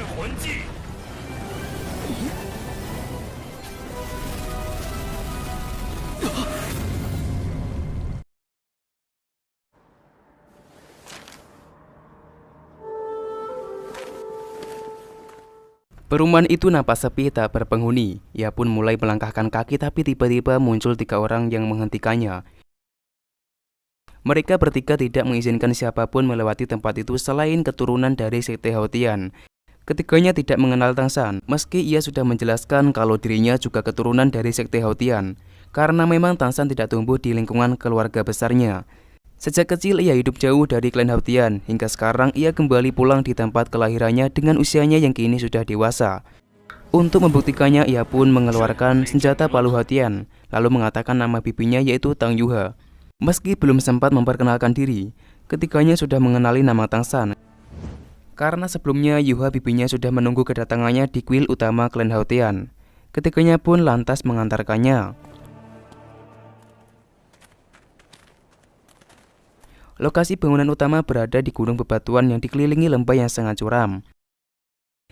魂技。 Perumahan itu nampak sepi tak berpenghuni. Ia pun mulai melangkahkan kaki, tapi tiba-tiba muncul 3 orang yang menghentikannya. Mereka bertiga tidak mengizinkan siapapun melewati tempat itu selain keturunan dari Sekte Haotian. Ketiganya tidak mengenal Tang San, meski ia sudah menjelaskan kalau dirinya juga keturunan dari Sekte Haotian, karena memang Tang San tidak tumbuh di lingkungan keluarga besarnya. Sejak kecil ia hidup jauh dari klan Haotian, hingga sekarang ia kembali pulang di tempat kelahirannya dengan usianya yang kini sudah dewasa. Untuk membuktikannya, ia pun mengeluarkan senjata palu Haotian, lalu mengatakan nama bibinya yaitu Tang Yuhe. Meski belum sempat memperkenalkan diri, ketiganya sudah mengenali nama Tang San. Karena sebelumnya Yuhe bibinya sudah menunggu kedatangannya di kuil utama klan Haotian. Ketiganya pun lantas mengantarkannya. Lokasi bangunan utama berada di gunung bebatuan yang dikelilingi lembah yang sangat curam.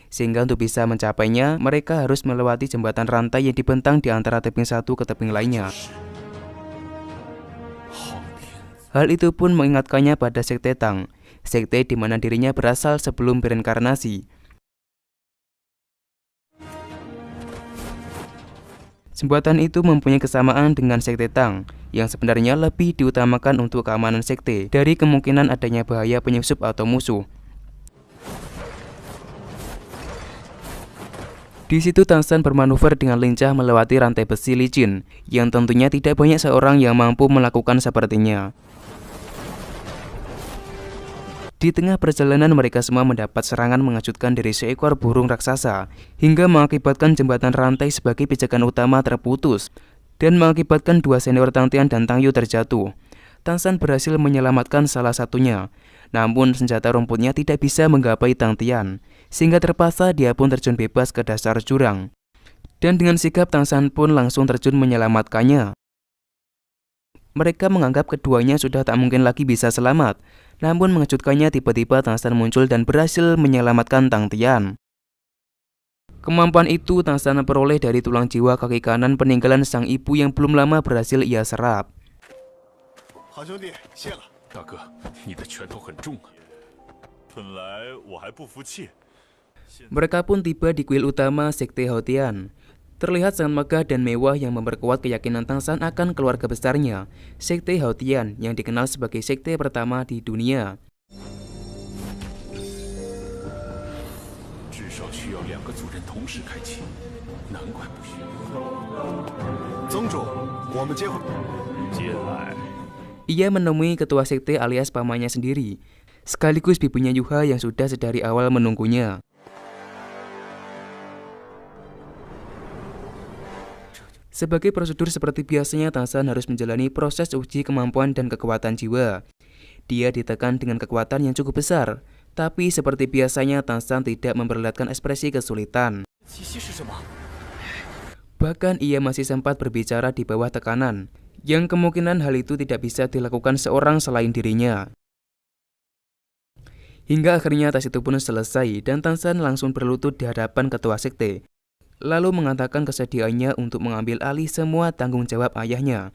Sehingga untuk bisa mencapainya, mereka harus melewati jembatan rantai yang dibentang di antara tebing satu ke tebing lainnya. Hal itu pun mengingatkannya pada Sekte Tang, sekte di mana dirinya berasal sebelum bereinkarnasi. Jembatan itu mempunyai kesamaan dengan Sekte Tang, yang sebenarnya lebih diutamakan untuk keamanan sekte dari kemungkinan adanya bahaya penyusup atau musuh. Di situ Tang San bermanuver dengan lincah melewati rantai besi licin, yang tentunya tidak banyak seorang yang mampu melakukan sepertinya. Di tengah perjalanan mereka semua mendapat serangan mengejutkan dari seekor burung raksasa, hingga mengakibatkan jembatan rantai sebagai pijakan utama terputus, dan mengakibatkan 2 senior Tang Tian dan Tang Yu terjatuh. Tang San berhasil menyelamatkan salah satunya, namun senjata rumputnya tidak bisa menggapai Tang Tian, sehingga terpaksa dia pun terjun bebas ke dasar jurang. Dan dengan sigap Tang San pun langsung terjun menyelamatkannya. Mereka menganggap keduanya sudah tak mungkin lagi bisa selamat, namun mengejutkannya tiba-tiba Tang San muncul dan berhasil menyelamatkan Tang Tian. Kemampuan itu Tang San peroleh dari tulang jiwa kaki kanan peninggalan sang ibu yang belum lama berhasil ia serap. Mereka pun tiba di kuil utama Sekte Haotian. Terlihat sangat megah dan mewah yang memperkuat keyakinan Tang San akan keluarga besarnya, Sekte Haotian yang dikenal sebagai sekte pertama di dunia. Ia menemui ketua sekte alias pamannya sendiri, sekaligus bibinya Yuhe yang sudah sedari awal menunggunya. Sebagai prosedur seperti biasanya, Tang San harus menjalani proses uji kemampuan dan kekuatan jiwa. Dia ditekan dengan kekuatan yang cukup besar, tapi seperti biasanya Tang San tidak memperlihatkan ekspresi kesulitan. Bahkan ia masih sempat berbicara di bawah tekanan, yang kemungkinan hal itu tidak bisa dilakukan seorang selain dirinya. Hingga akhirnya tes itu pun selesai dan Tang San langsung berlutut di hadapan ketua sekte, lalu mengatakan kesediaannya untuk mengambil alih semua tanggung jawab ayahnya,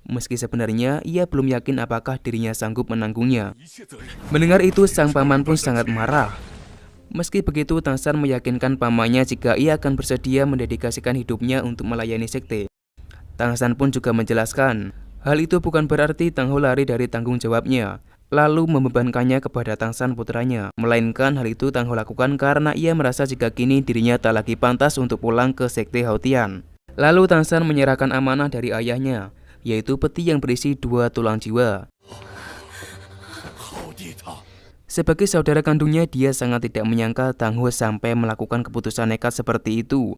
meski sebenarnya ia belum yakin apakah dirinya sanggup menanggungnya. Mendengar itu, sang paman pun sangat marah. Meski begitu, Tang San meyakinkan pamannya jika ia akan bersedia mendedikasikan hidupnya untuk melayani sekte. Tang San pun juga menjelaskan, hal itu bukan berarti Tang Ho lari dari tanggung jawabnya, lalu membebankannya kepada Tang San putranya, melainkan hal itu Tang Ho lakukan karena ia merasa jika kini dirinya tak lagi pantas untuk pulang ke Sekte Haotian. Lalu Tang San menyerahkan amanah dari ayahnya, yaitu peti yang berisi 2 tulang jiwa. Sebagai saudara kandungnya, dia sangat tidak menyangka Tang Ho sampai melakukan keputusan nekat seperti itu.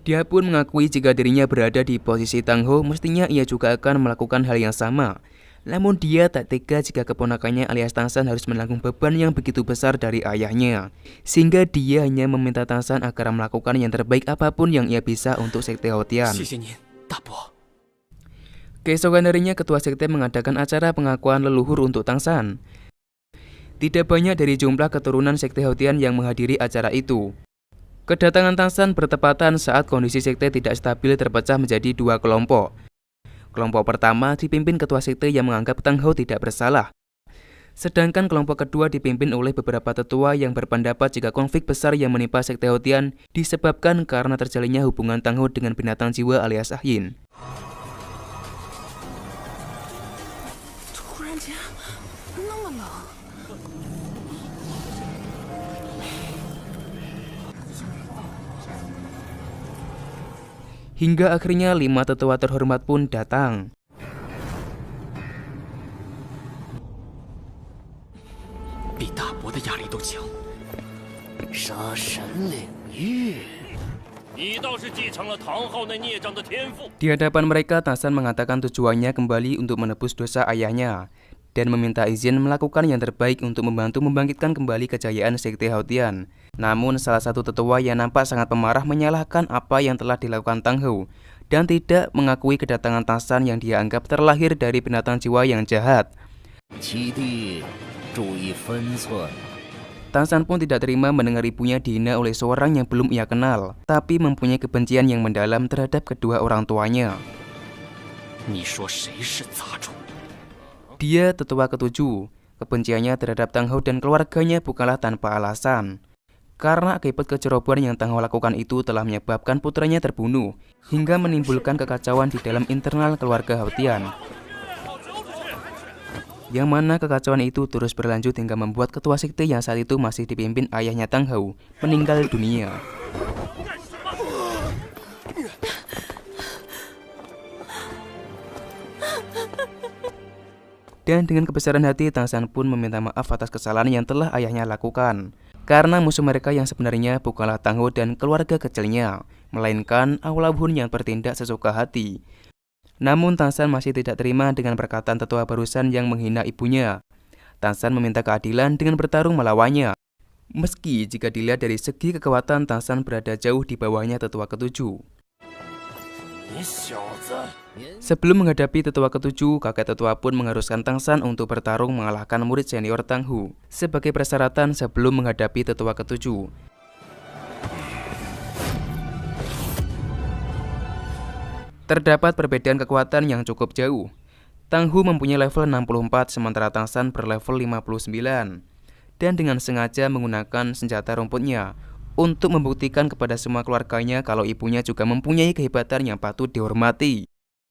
Dia pun mengakui jika dirinya berada di posisi Tang Ho, mestinya ia juga akan melakukan hal yang sama. Namun dia tak tega jika keponakannya alias Tang San harus menanggung beban yang begitu besar dari ayahnya. Sehingga dia hanya meminta Tang San agar melakukan yang terbaik apapun yang ia bisa untuk Sekte Haotian. Keesokan harinya ketua sekte mengadakan acara pengakuan leluhur untuk Tang San. Tidak banyak dari jumlah keturunan sekte Haotian yang menghadiri acara itu. Kedatangan Tang San bertepatan saat kondisi sekte tidak stabil terpecah menjadi dua kelompok. Kelompok pertama dipimpin ketua sekte yang menganggap Tang Hou tidak bersalah. Sedangkan kelompok kedua dipimpin oleh beberapa tetua yang berpendapat jika konflik besar yang menimpa sekte Haotian disebabkan karena terjalinnya hubungan Tang Hou dengan binatang jiwa alias Ahyin. Hingga akhirnya 5 tetua terhormat pun datang. Di hadapan mereka, Tang San mengatakan tujuannya kembali untuk menebus dosa ayahnya dan meminta izin melakukan yang terbaik untuk membantu membangkitkan kembali kejayaan sekte Haotian. Namun salah satu tetua yang nampak sangat pemarah menyalahkan apa yang telah dilakukan Tang Hou dan tidak mengakui kedatangan Tang San yang dia anggap terlahir dari binatang jiwa yang jahat. Tang San pun tidak terima mendengar ibunya dihina oleh seorang yang belum ia kenal, tapi mempunyai kebencian yang mendalam terhadap kedua orang tuanya. Dia tetua ketujuh. Kebenciannya terhadap Tang Hou dan keluarganya bukanlah tanpa alasan. Karena akibat kecerobohan yang Tang Hou lakukan itu telah menyebabkan putranya terbunuh, hingga menimbulkan kekacauan di dalam internal keluarga Haotian. Yang mana kekacauan itu terus berlanjut hingga membuat ketua sekte yang saat itu masih dipimpin ayahnya Tang Hou meninggal dunia. Dan dengan kebesaran hati, Tang San pun meminta maaf atas kesalahan yang telah ayahnya lakukan. Karena musuh mereka yang sebenarnya bukanlah Tang Hou dan keluarga kecilnya, melainkan Aula Hun yang bertindak sesuka hati. Namun Tang San masih tidak terima dengan perkataan tetua barusan yang menghina ibunya. Tang San meminta keadilan dengan bertarung melawannya. Meski jika dilihat dari segi kekuatan, Tang San berada jauh di bawahnya tetua ketujuh. Sebelum menghadapi tetua ketujuh, kakek tetua pun mengharuskan Tang San untuk bertarung mengalahkan murid senior Tang Hou sebagai persyaratan sebelum menghadapi tetua ketujuh. Terdapat perbedaan kekuatan yang cukup jauh. Tang Hou mempunyai level 64 sementara Tang San berlevel 59. Dan dengan sengaja menggunakan senjata rumputnya untuk membuktikan kepada semua keluarganya kalau ibunya juga mempunyai kehebatan yang patut dihormati.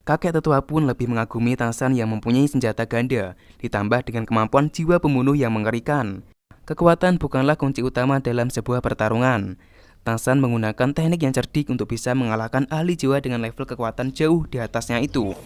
Kakek tetua pun lebih mengagumi Tang San yang mempunyai senjata ganda, ditambah dengan kemampuan jiwa pembunuh yang mengerikan. Kekuatan bukanlah kunci utama dalam sebuah pertarungan. Tang San menggunakan teknik yang cerdik untuk bisa mengalahkan ahli jiwa dengan level kekuatan jauh di atasnya itu.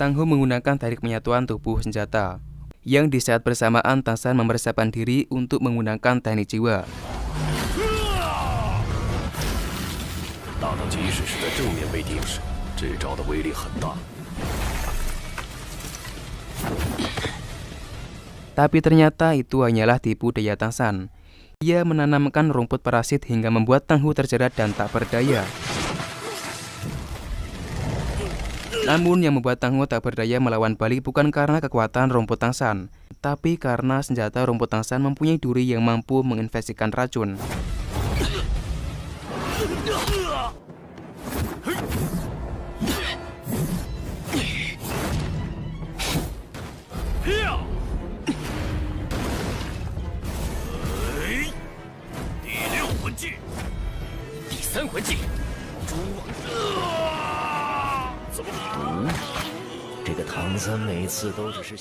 Tang Hou menggunakan teknik penyatuan tubuh senjata, yang di saat bersamaan Tang San mempersiapkan diri untuk menggunakan teknik jiwa. Tapi ternyata itu hanyalah tipu daya Tang San. Ia menanamkan rumput parasit hingga membuat Tang Hou terjerat dan tak berdaya. Namun yang membuat Tang Hou tak berdaya melawan balik bukan karena kekuatan rumput Tang San, tapi karena senjata rumput Tang San mempunyai duri yang mampu menginfeksikan racun.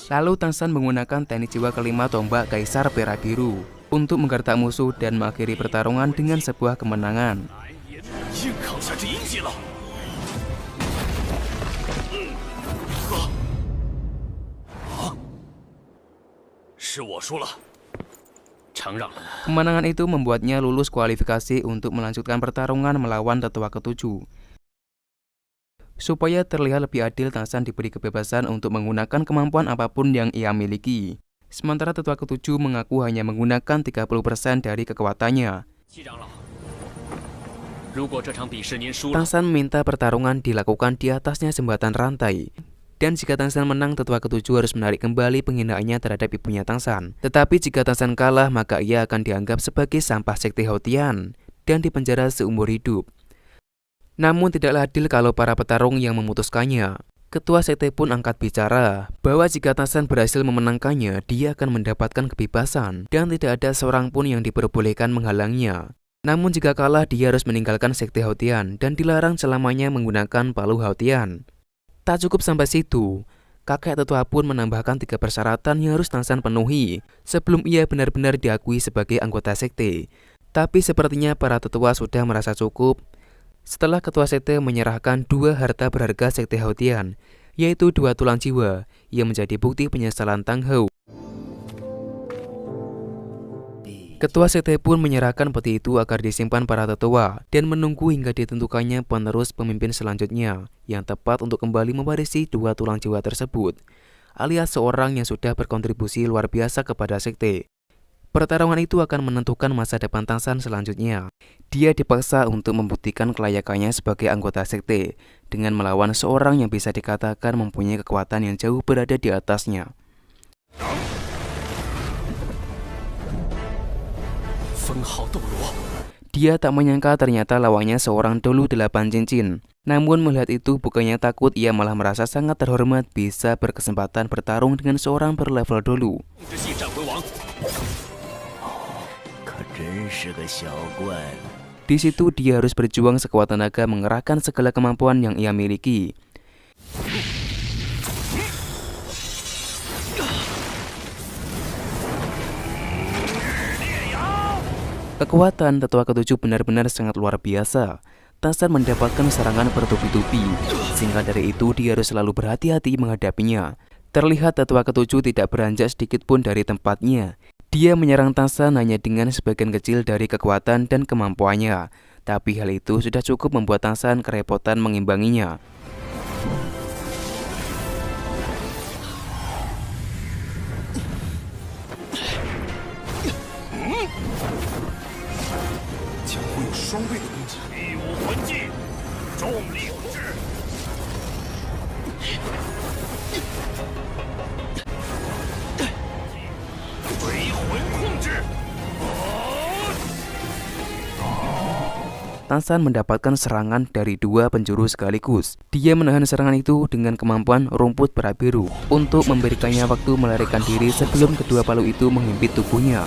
Lalu Tang San menggunakan teknik jiwa kelima tombak Kaisar Pera Biru untuk menggertak musuh dan mengakhiri pertarungan dengan sebuah kemenangan. Kemenangan itu membuatnya lulus kualifikasi untuk melanjutkan pertarungan melawan tetua ketujuh. Supaya terlihat lebih adil, Tarzan diberi kebebasan untuk menggunakan kemampuan apapun yang ia miliki. Sementara tetua ketujuh mengaku hanya menggunakan 30% dari kekuatannya. Tarzan meminta pertarungan dilakukan di atasnya jembatan rantai. Dan jika Tarzan menang, tetua ketujuh harus menarik kembali penghinaannya terhadap ibunya Tarzan. Tetapi jika Tarzan kalah, maka ia akan dianggap sebagai sampah sekte Hautian dan dipenjara seumur hidup. Namun tidaklah adil kalau para petarung yang memutuskannya. Ketua sekte pun angkat bicara bahwa jika Tarzan berhasil memenangkannya, dia akan mendapatkan kebebasan dan tidak ada seorang pun yang diperbolehkan menghalangnya. Namun jika kalah, dia harus meninggalkan sekte Hautian dan dilarang selamanya menggunakan palu Hautian. Tak cukup sampai situ, kakek tetua pun menambahkan 3 persyaratan yang harus Tarzan penuhi sebelum ia benar-benar diakui sebagai anggota sekte. Tapi sepertinya para tetua sudah merasa cukup setelah ketua sekte menyerahkan 2 harta berharga sekte Hautian, yaitu 2 tulang jiwa yang menjadi bukti penyesalan Tang Hou. Ketua sekte pun menyerahkan peti itu agar disimpan para tetua dan menunggu hingga ditentukannya penerus pemimpin selanjutnya yang tepat untuk kembali mewarisi 2 tulang jiwa tersebut, alias seorang yang sudah berkontribusi luar biasa kepada sekte. Pertarungan itu akan menentukan masa depan Tarzan selanjutnya. Dia dipaksa untuk membuktikan kelayakannya sebagai anggota sekte dengan melawan seorang yang bisa dikatakan mempunyai kekuatan yang jauh berada di atasnya. Dia tak menyangka ternyata lawannya seorang Dolu 8 cincin. Namun melihat itu bukannya takut, ia malah merasa sangat terhormat bisa berkesempatan bertarung dengan seorang berlevel Dolu. Di situ dia harus berjuang sekuat tenaga mengerahkan segala kemampuan yang ia miliki. Kekuatan tetua ketujuh benar-benar sangat luar biasa. Tarzan mendapatkan serangan bertubi-tubi, sehingga dari itu dia harus selalu berhati-hati menghadapinya. Terlihat tetua ketujuh tidak beranjak sedikit pun dari tempatnya. Dia menyerang Tarzan hanya dengan sebagian kecil dari kekuatan dan kemampuannya. Tapi hal itu sudah cukup membuat Tarzan kerepotan mengimbanginya. Tarzan mendapatkan serangan dari 2 penjuru sekaligus. Dia menahan serangan itu dengan kemampuan rumput berabiru untuk memberikannya waktu melarikan diri sebelum kedua palu itu menghimpit tubuhnya.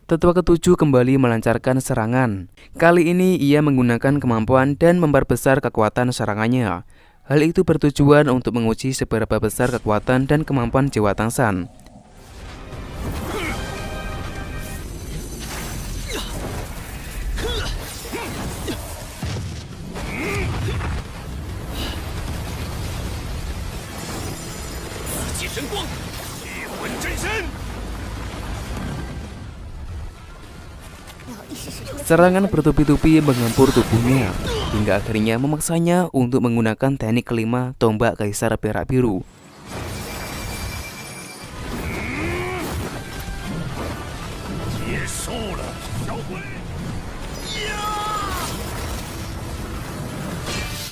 Tetua ketujuh kembali melancarkan serangan. Kali ini ia menggunakan kemampuan dan memperbesar kekuatan serangannya. Hal itu bertujuan untuk menguji seberapa besar kekuatan dan kemampuan jiwa Tarzan. Serangan bertubi-tubi menggempur tubuhnya, hingga akhirnya memaksanya untuk menggunakan teknik kelima tombak kaisar perak biru.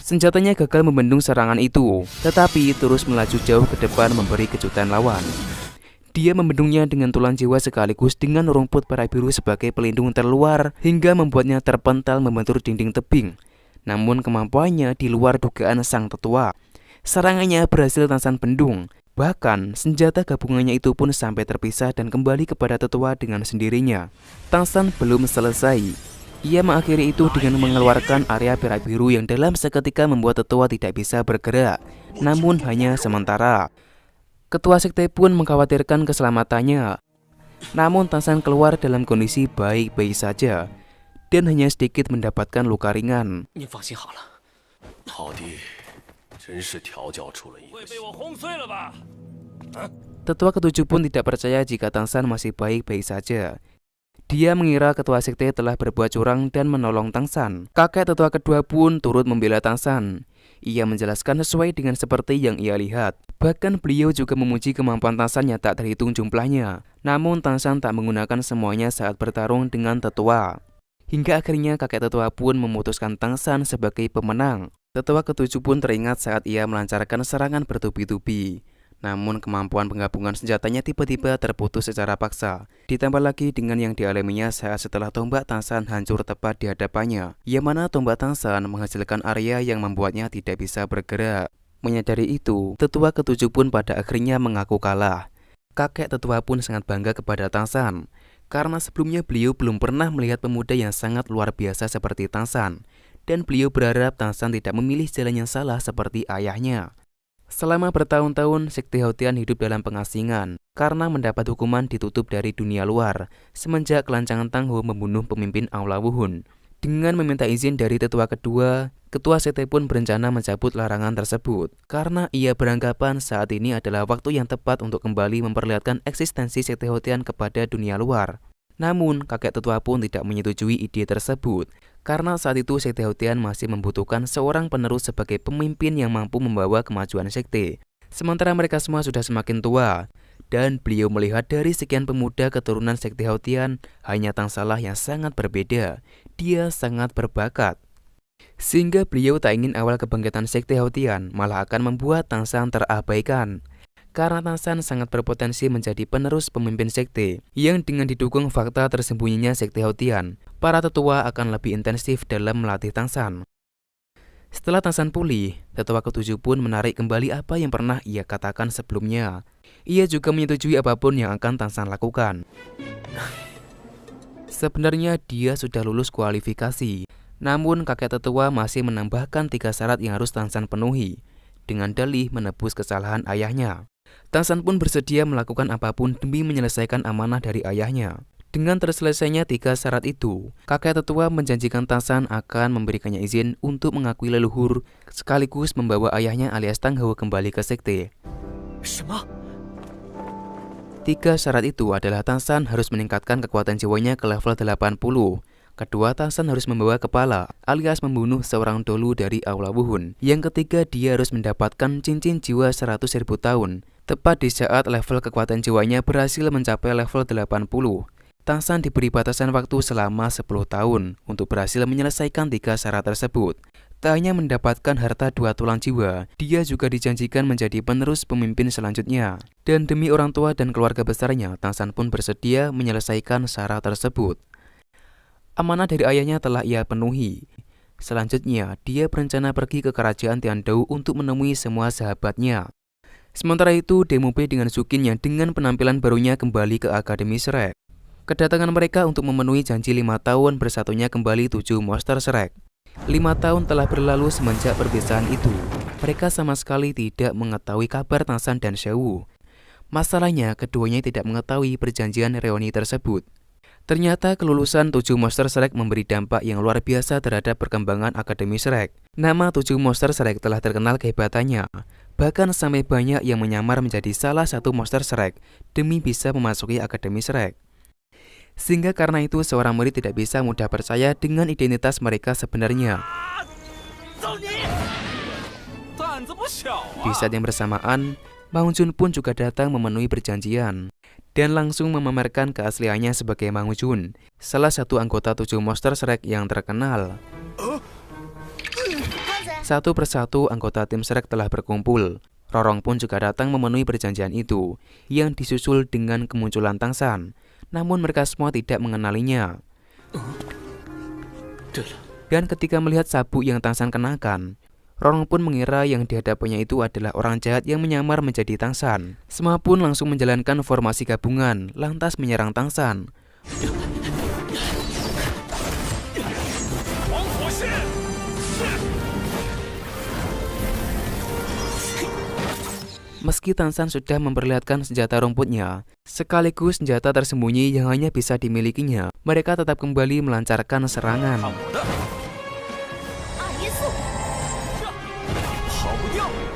Senjatanya gagal membendung serangan itu, tetapi terus melaju jauh ke depan memberi kejutan lawan. Dia membendungnya dengan tulang jiwa sekaligus dengan rumput perak biru sebagai pelindung terluar hingga membuatnya terpental membentur dinding tebing. Namun kemampuannya di luar dugaan sang tetua. Serangannya berhasil Tarzan bendung. Bahkan senjata gabungannya itu pun sampai terpisah dan kembali kepada tetua dengan sendirinya. Tarzan belum selesai. Ia mengakhiri itu dengan mengeluarkan area perak biru yang dalam seketika membuat tetua tidak bisa bergerak, namun hanya sementara. Ketua sekte pun mengkhawatirkan keselamatannya. Namun Tarzan keluar dalam kondisi baik-baik saja dan hanya sedikit mendapatkan luka ringan. Tetua ketujuh pun tidak percaya jika Tangsan masih baik-baik saja. Dia mengira ketua sekte telah berbuat curang dan menolong Tangsan. Kakek tetua kedua pun turut membela Tangsan. Ia menjelaskan sesuai dengan seperti yang ia lihat. Bahkan beliau juga memuji kemampuan Tangsan yang tak terhitung jumlahnya. Namun Tangsan tak menggunakan semuanya saat bertarung dengan tetua. Hingga akhirnya kakek tetua pun memutuskan Tangsan sebagai pemenang. Tetua ketujuh pun teringat saat ia melancarkan serangan bertubi-tubi. Namun kemampuan penggabungan senjatanya tiba-tiba terputus secara paksa. Ditambah lagi dengan yang dialaminya saat setelah tombak Tangsan hancur tepat di hadapannya, yang mana tombak Tangsan menghasilkan area yang membuatnya tidak bisa bergerak. Menyadari itu, tetua ketujuh pun pada akhirnya mengaku kalah. Kakek tetua pun sangat bangga kepada Tangsan, karena sebelumnya beliau belum pernah melihat pemuda yang sangat luar biasa seperti Tangsan. Dan beliau berharap Tangsan tidak memilih jalan yang salah seperti ayahnya. Selama bertahun-tahun, Sekte Hautian hidup dalam pengasingan karena mendapat hukuman ditutup dari dunia luar semenjak kelancangan Tangho membunuh pemimpin Aula Wuhun. Dengan meminta izin dari tetua kedua, ketua sekte pun berencana mencabut larangan tersebut karena ia beranggapan saat ini adalah waktu yang tepat untuk kembali memperlihatkan eksistensi Sekte Hautian kepada dunia luar. Namun, kakek tetua pun tidak menyetujui ide tersebut karena saat itu Sekte Hautian masih membutuhkan seorang penerus sebagai pemimpin yang mampu membawa kemajuan sekte. Sementara mereka semua sudah semakin tua, dan beliau melihat dari sekian pemuda keturunan Sekte Hautian, hanya Tangsalah yang sangat berbeda. Dia sangat berbakat. Sehingga beliau tak ingin awal kebangkitan Sekte Hautian malah akan membuat Tangsan terabaikan. Karena Tangsan sangat berpotensi menjadi penerus pemimpin sekte, yang dengan didukung fakta tersembunyinya Sekte Hautian, para tetua akan lebih intensif dalam melatih Tangsan. Setelah Tangsan pulih, tetua ketujuh pun menarik kembali apa yang pernah ia katakan sebelumnya. Ia juga menyetujui apapun yang akan Tangsan lakukan. Sebenarnya dia sudah lulus kualifikasi, namun kakek tetua masih menambahkan 3 syarat yang harus Tangsan penuhi, dengan dalih menebus kesalahan ayahnya. Tangsan pun bersedia melakukan apapun demi menyelesaikan amanah dari ayahnya. Dengan terselesainya 3 syarat itu, kakek tetua menjanjikan Tangsan akan memberikannya izin untuk mengakui leluhur sekaligus membawa ayahnya alias Tangho kembali ke sekte. 3 syarat itu adalah Tangsan harus meningkatkan kekuatan jiwanya ke level 80. Kedua, Tangsan harus membawa kepala alias membunuh seorang dolu dari Aula Wuhun. Yang ketiga, dia harus mendapatkan cincin jiwa 100.000 tahun. Tepat di saat level kekuatan jiwanya berhasil mencapai level 80. Tangsan diberi batasan waktu selama 10 tahun untuk berhasil menyelesaikan 3 syarat tersebut. Tak hanya mendapatkan harta 2 tulang jiwa, dia juga dijanjikan menjadi penerus pemimpin selanjutnya. Dan demi orang tua dan keluarga besarnya, Tangsan pun bersedia menyelesaikan syarat tersebut. Amanah dari ayahnya telah ia penuhi. Selanjutnya, dia berencana pergi ke kerajaan Tiandou untuk menemui semua sahabatnya. Sementara itu, Demope dengan Sukin yang dengan penampilan barunya kembali ke Akademi Shrek. Kedatangan mereka untuk memenuhi janji 5 tahun bersatunya kembali 7 monster Shrek. 5 tahun telah berlalu semenjak perpisahan itu. Mereka sama sekali tidak mengetahui kabar Tangsan dan Xiaowu. Masalahnya, keduanya tidak mengetahui perjanjian reuni tersebut. Ternyata kelulusan 7 monster Shrek memberi dampak yang luar biasa terhadap perkembangan Akademi Shrek. Nama 7 monster Shrek telah terkenal kehebatannya. Bahkan sampai banyak yang menyamar menjadi salah satu monster Shrek demi bisa memasuki Akademi Shrek. Sehingga karena itu seorang murid tidak bisa mudah percaya dengan identitas mereka sebenarnya. Di saat yang bersamaan, Mang Jun pun juga datang memenuhi perjanjian dan langsung memamerkan keasliannya sebagai Mang Jun, salah satu anggota 7 monster Shrek yang terkenal. Satu persatu anggota tim Shrek telah berkumpul. Rorong pun juga datang memenuhi perjanjian itu, yang disusul dengan kemunculan Tangsan. Namun mereka semua tidak mengenalinya. Dan ketika melihat sabuk yang Tangsan kenakan, Rorong pun mengira yang dihadapannya itu adalah orang jahat yang menyamar menjadi Tangsan. Semua pun langsung menjalankan formasi gabungan, lantas menyerang Tangsan. Meski Tangsan sudah memperlihatkan senjata rumputnya, sekaligus senjata tersembunyi yang hanya bisa dimilikinya, mereka tetap kembali melancarkan serangan.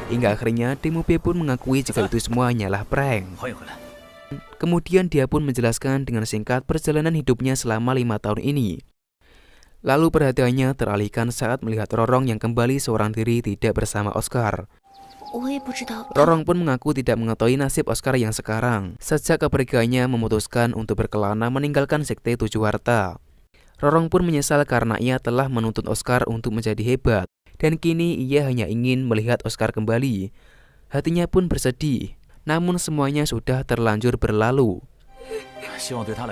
Hingga akhirnya Demope pun mengakui jika itu semua hanyalah prank. Kemudian dia pun menjelaskan dengan singkat perjalanan hidupnya selama 5 tahun ini. Lalu perhatiannya teralihkan saat melihat Rorong yang kembali seorang diri tidak bersama Oscar. Rorong pun mengaku tidak mengetahui nasib Oscar yang sekarang. Sejak kepergiannya memutuskan untuk berkelana meninggalkan sekte Tujuh Harta. Rorong pun menyesal karena ia telah menuntut Oscar untuk menjadi hebat. Dan kini ia hanya ingin melihat Oscar kembali. Hatinya pun bersedih. Namun semuanya sudah terlanjur berlalu.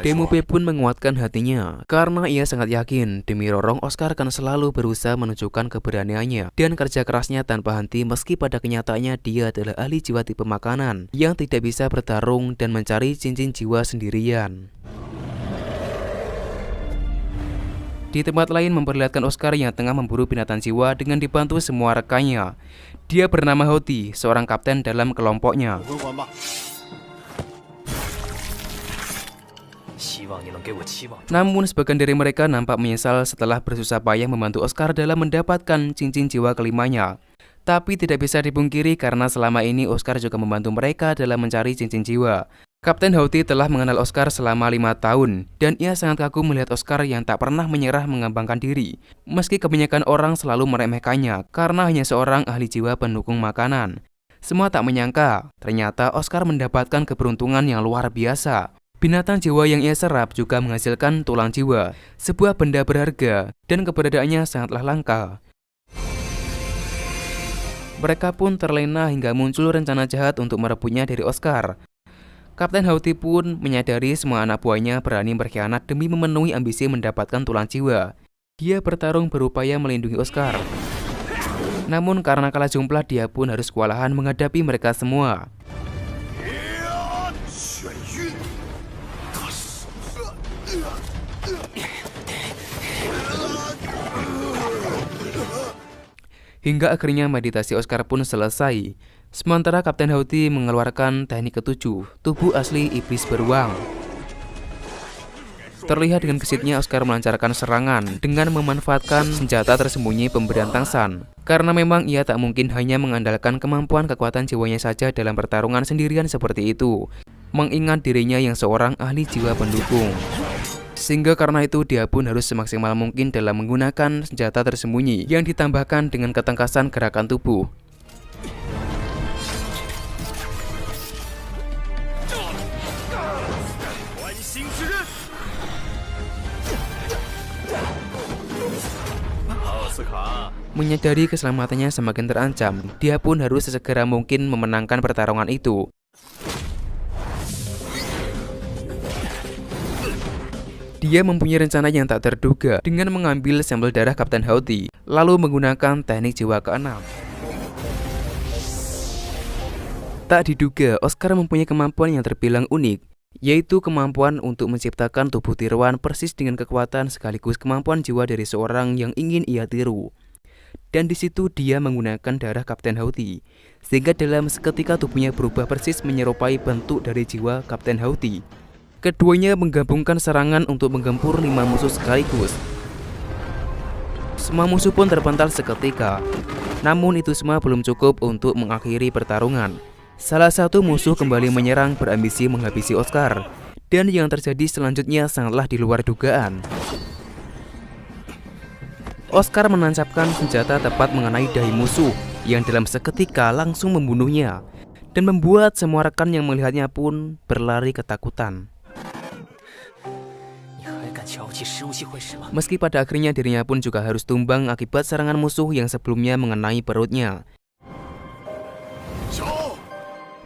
Demope pun menguatkan hatinya karena ia sangat yakin demi Rorong Oscar akan selalu berusaha menunjukkan keberaniannya dan kerja kerasnya tanpa henti meski pada kenyataannya dia adalah ahli jiwa tipe makanan yang tidak bisa bertarung dan mencari cincin jiwa sendirian. Di tempat lain memperlihatkan Oscar yang tengah memburu binatang jiwa dengan dibantu semua rekannya. Dia bernama Hoti, seorang kapten dalam kelompoknya. Namun sebagian dari mereka nampak menyesal setelah bersusah payah membantu Oscar dalam mendapatkan cincin jiwa kelimanya. Tapi tidak bisa dipungkiri karena selama ini Oscar juga membantu mereka dalam mencari cincin jiwa. Kapten Hoti telah mengenal Oscar selama 5 tahun dan ia sangat kagum melihat Oscar yang tak pernah menyerah mengembangkan diri. Meski kebanyakan orang selalu meremehkannya karena hanya seorang ahli jiwa pendukung makanan. Semua tak menyangka, ternyata Oscar mendapatkan keberuntungan yang luar biasa. Binatang jiwa yang ia serap juga menghasilkan tulang jiwa, sebuah benda berharga dan keberadaannya sangatlah langka. Mereka pun terlena hingga muncul rencana jahat untuk merebutnya dari Oscar. Kapten Hoti pun menyadari semua anak buahnya berani berkhianat demi memenuhi ambisi mendapatkan tulang jiwa. Dia bertarung berupaya melindungi Oscar. Namun karena kalah jumlah dia pun harus kewalahan menghadapi mereka semua. Hingga akhirnya meditasi Oscar pun selesai. Sementara Kapten Hoti mengeluarkan teknik ke-7, tubuh asli iblis beruang. Terlihat dengan gesitnya Oscar melancarkan serangan dengan memanfaatkan senjata tersembunyi pemberian Tangsan. Karena memang ia tak mungkin hanya mengandalkan kemampuan kekuatan jiwanya saja dalam pertarungan sendirian seperti itu. Mengingat dirinya yang seorang ahli jiwa pendukung. Sehingga karena itu dia pun harus semaksimal mungkin dalam menggunakan senjata tersembunyi yang ditambahkan dengan ketangkasan gerakan tubuh. Menyadari keselamatannya semakin terancam, dia pun harus sesegera mungkin memenangkan pertarungan itu. Dia mempunyai rencana yang tak terduga dengan mengambil sampel darah Kapten Hoti, lalu menggunakan teknik jiwa ke-6. Tak diduga, Oscar mempunyai kemampuan yang terbilang unik, yaitu kemampuan untuk menciptakan tubuh tiruan persis dengan kekuatan sekaligus kemampuan jiwa dari seorang yang ingin ia tiru. Dan di situ dia menggunakan darah Kapten Hoti, sehingga dalam seketika tubuhnya berubah persis menyerupai bentuk dari jiwa Kapten Hoti. Keduanya menggabungkan serangan untuk menggempur 5 musuh sekaligus. Semua musuh pun terpental seketika. Namun itu semua belum cukup untuk mengakhiri pertarungan. Salah satu musuh kembali menyerang berambisi menghabisi Oscar. Dan yang terjadi selanjutnya sangatlah di luar dugaan. Oscar menancapkan senjata tepat mengenai dahi musuh yang dalam seketika langsung membunuhnya dan membuat semua rekan yang melihatnya pun berlari ketakutan. Meski pada akhirnya dirinya pun juga harus tumbang akibat serangan musuh yang sebelumnya mengenai perutnya.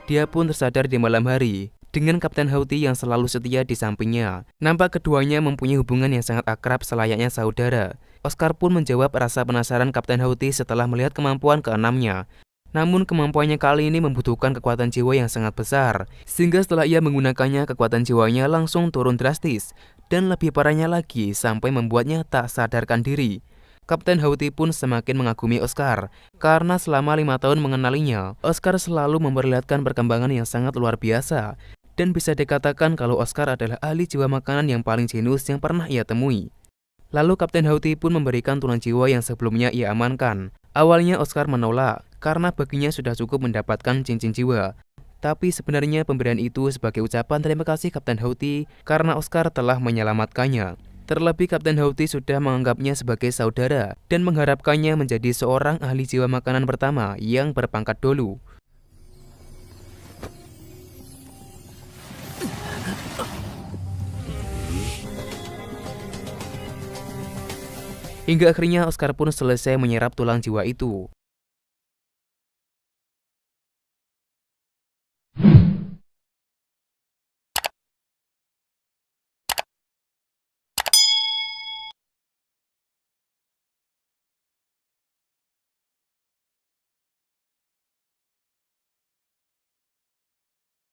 Dia pun tersadar di malam hari dengan Kapten Hoti yang selalu setia di sampingnya. Nampak keduanya mempunyai hubungan yang sangat akrab selayaknya saudara. Oscar pun menjawab rasa penasaran Kapten Hoti setelah melihat kemampuan ke-6-nya. Namun kemampuannya kali ini membutuhkan kekuatan jiwa yang sangat besar, sehingga setelah ia menggunakannya kekuatan jiwanya langsung turun drastis, dan lebih parahnya lagi sampai membuatnya tak sadarkan diri. Kapten Hoti pun semakin mengagumi Oscar, karena selama 5 tahun mengenalinya, Oscar selalu memperlihatkan perkembangan yang sangat luar biasa, dan bisa dikatakan kalau Oscar adalah ahli jiwa makanan yang paling jenius yang pernah ia temui. Lalu Kapten Hoti pun memberikan tulang jiwa yang sebelumnya ia amankan. Awalnya Oscar menolak, karena baginya sudah cukup mendapatkan cincin jiwa. Tapi sebenarnya pemberian itu sebagai ucapan terima kasih Kapten Houthi karena Oscar telah menyelamatkannya. Terlebih Kapten Houthi sudah menganggapnya sebagai saudara dan mengharapkannya menjadi seorang ahli jiwa makanan pertama yang berpangkat dolu. Hingga akhirnya Oscar pun selesai menyerap tulang jiwa itu.